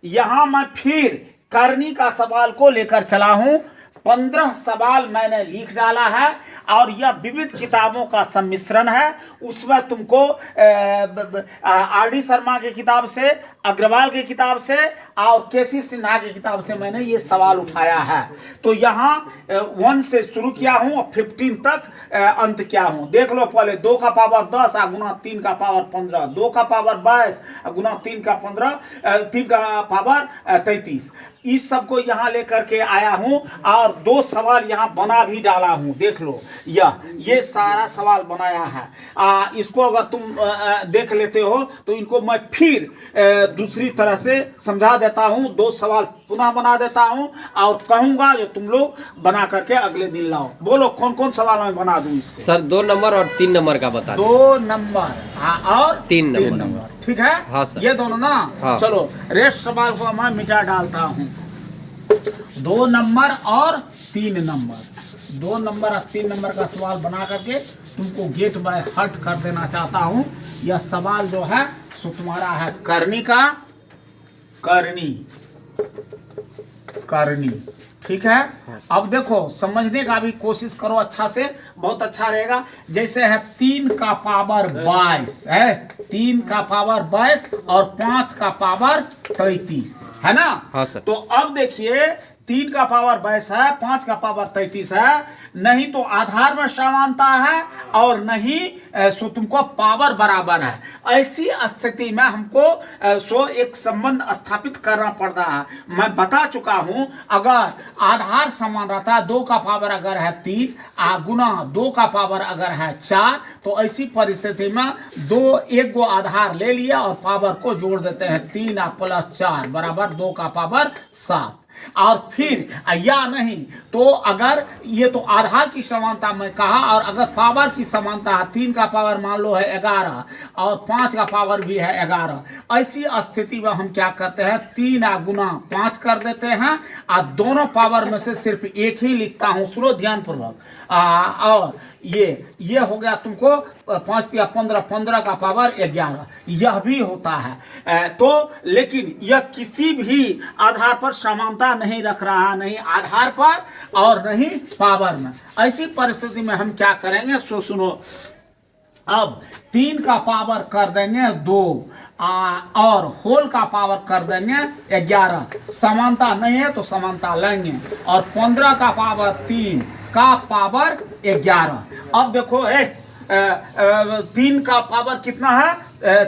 यहां मैं फिर करनी का सवाल को लेकर चला हूं। 15 सवाल मैंने लिख डाला है और यह विविध किताबों का सम्मिश्रण है। उसमें तुमको आर.डी. शर्मा की किताब से, अग्रवाल की किताब से और केसी सिन्हा की किताब से मैंने ये सवाल उठाया है। तो यहाँ 1 से शुरू किया हूँ और 15 तक अंत किया हूँ। देख लो पहले 2 का पावर 10 गुना 3 का पावर 15, 2 का पावर 22 गुना 3 का 15, 3 का पावर 33। इस सब को यहाँ लेकर के आया हूँ और 2 सवाल यहाँ बना भी डाला हूँ। देख लो ये सारा सवाल बनाया है। इसको अगर तुम देख लेते हो तो इनको मैं फिर दूसरी तरह से समझा देता हूँ। 2 सवाल पुनः बना देता हूँ और कहूँगा जो तुम लोग बना करके अगले दिन लाओ। बोलो कौन कौन सवाल मैं बना दूँ इससे? सर 2 नंबर और 3 नंबर का बता 2 नंबर और 3 नंबर। ठीक है? हाँ सर। ये दोनों ना? हाँ। चलो रेस्ट सवाल को मैं मिटा डालता हूँ। 2 नंबर और 3 नंबर, 2 नंबर और 3 नंबर का सवाल बना करके तुमको गेट बाय हट कर देना चाहता हूँ। यह सवाल जो है सो तुम्हारा है करनी का, करनी। ठीक है? अब देखो समझने का भी कोशिश करो अच्छा से, बहुत अच्छा रहेगा। जैसे है 3 का पावर 22 है, 3 का पावर 22 और 5 का पावर 33 है ना? हाँ सर। तो अब देखिए 3 का पावर 22 है, 5 का पावर 33 है। नहीं तो आधार में समानता है और नहीं सो तुमको पावर बराबर है। ऐसी स्थिति में हमको सो एक संबंध स्थापित करना पड़ता है। मैं बता चुका हूं, अगर आधार समान रहता है, 2 का पावर अगर है 3 गुना 2 का पावर अगर है 4, तो ऐसी परिस्थिति में 1 गो आधार ले लिया और पावर को जोड़ देते हैं। 3 प्लस 4 बराबर 2 का पावर 7। और फिर या नहीं तो अगर ये तो आधार की समानता में कहा, और अगर पावर की समानता है, 3 का पावर मान लो है 11 और 5 का पावर भी है 11, ऐसी स्थिति में हम क्या करते हैं 3 गुना 5 कर देते हैं और दोनों पावर में से सिर्फ एक ही लिखता हूं। सुनो ध्यान पूर्वक। और ये हो गया तुमको 5 या 15, 15 का पावर 11, यह भी होता है। तो लेकिन यह किसी भी आधार पर समानता नहीं रख रहा, नहीं आधार पर और नहीं पावर में। ऐसी परिस्थिति में हम क्या करेंगे सो सुनो। अब 3 का पावर कर देंगे 2 और होल का पावर कर देंगे 11। समानता नहीं है तो समानता लेंगे। और 15 का पावर 3 का पावर 11। अब देखो 3 का पावर कितना है?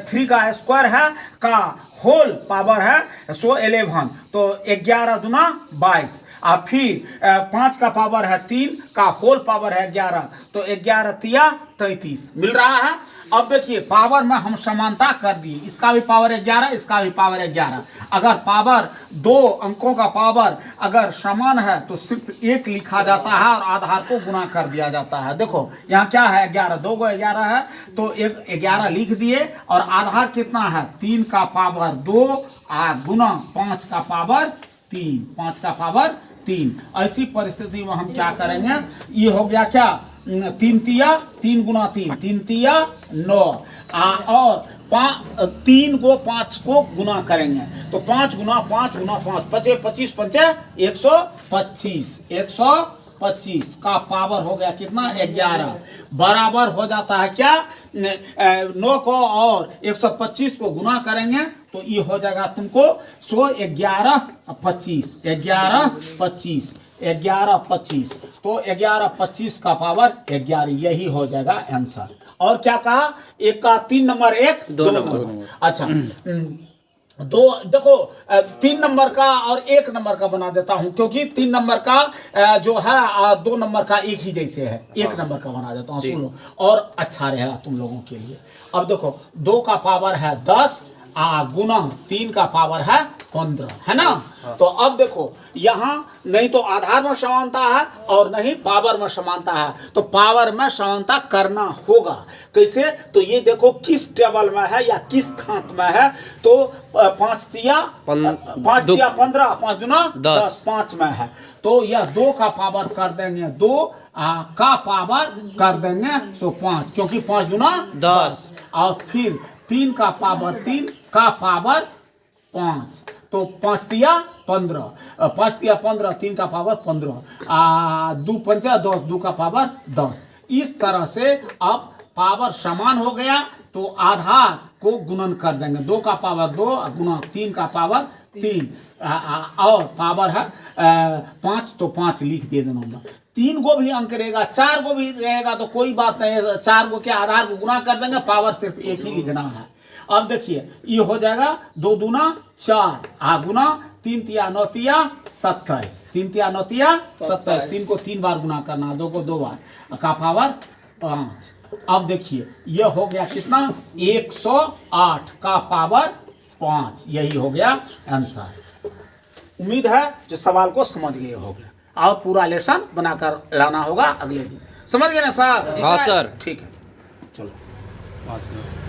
3 का स्क्वायर है का होल पावर है सो 11, तो 11 दूना 22। और फिर 5 का पावर है 3 का होल पावर है 11, तो 11 तिया 33 मिल रहा है। अब देखिए पावर में हम समानता कर दिए, इसका भी पावर 11, इसका भी पावर 11। अगर पावर 2 अंकों का पावर अगर समान है तो सिर्फ 1 लिखा जाता है और आधार को गुना कर दिया जाता है। देखो यहाँ क्या है 11, 2 को 11 है तो 11 लिख दिए और आधार कितना है 3 का पावर 2 गुना 5 का पावर 3, 5 का पावर 3। ऐसी परिस्थिति में हम क्या करेंगे, ये हो गया क्या 3 तिया 3 गुना 3, 3 तिया 9 और 3 को 5 को गुना करेंगे तो 5 गुना 5 गुना 5 25 पंचे 125, 125 का पावर हो गया कितना 11, बराबर हो जाता है क्या 9 को और 125 को गुना करेंगे तो ये हो जाएगा तुमको 11 25, 11 25, 11 25, तो 11 25 का पावर 11, यही हो जाएगा आंसर। और क्या कहा, 1 का 3 नंबर 1 2 नंबर। अच्छा देखो 3 नंबर का और 1 नंबर का बना देता हूं, क्योंकि 3 नंबर का जो है 2 नंबर का एक ही जैसे है। 1 नंबर का बना देता हूं, सुन लो और अच्छा रहेगा तुम लोगों के लिए। अब देखो 2 का पावर है 10 गुना 3 का पावर है 15, है ना? तो अब देखो यहाँ नहीं तो आधार में समानता है और नहीं पावर में समानता है, तो पावर में समानता करना होगा। कैसे? तो ये देखो किस टेबल में है या किस खात में है, तो 5 तिया 15, 5 गुना 10, 5 में है तो यह 2 का पावर कर देंगे 2 का पावर कर देंगे तो 5, क्योंकि 5 गुना 10 और फिर 3 का पावर 3 का पावर 5, तो 5 तिया 15, 5 तिया 15, 3 का पावर 15, 2 पंचा 10, 2 का पावर 10। इस तरह से अब पावर समान हो गया तो आधार को गुणन कर देंगे। 2 का पावर 2 गुना 3 का पावर 3, और पावर है 5, तो 5 लिख दिए दोनों में। 3 को भी अंक रहेगा, 4 को भी रहेगा तो कोई बात नहीं है, 4 को के आधार को गुना कर देंगे, पावर सिर्फ एक ही लिखना है। अब देखिए ये हो जाएगा 2 दूना 4 गुना 3 तिया 9 तिया 27, 3 तिया 9 तिया 27, 3 को 3 बार गुना करना, 2 को 2 बार का पावर 5। अब देखिए ये हो गया कितना, 108 का पावर 5, यही हो गया आंसर। उम्मीद है जो सवाल को समझ गए होंगे, और पूरा लेसन बनाकर लाना होगा अगले दिन। समझ गए ना सर? हाँ सर। ठीक है, चलो 5 मिनट।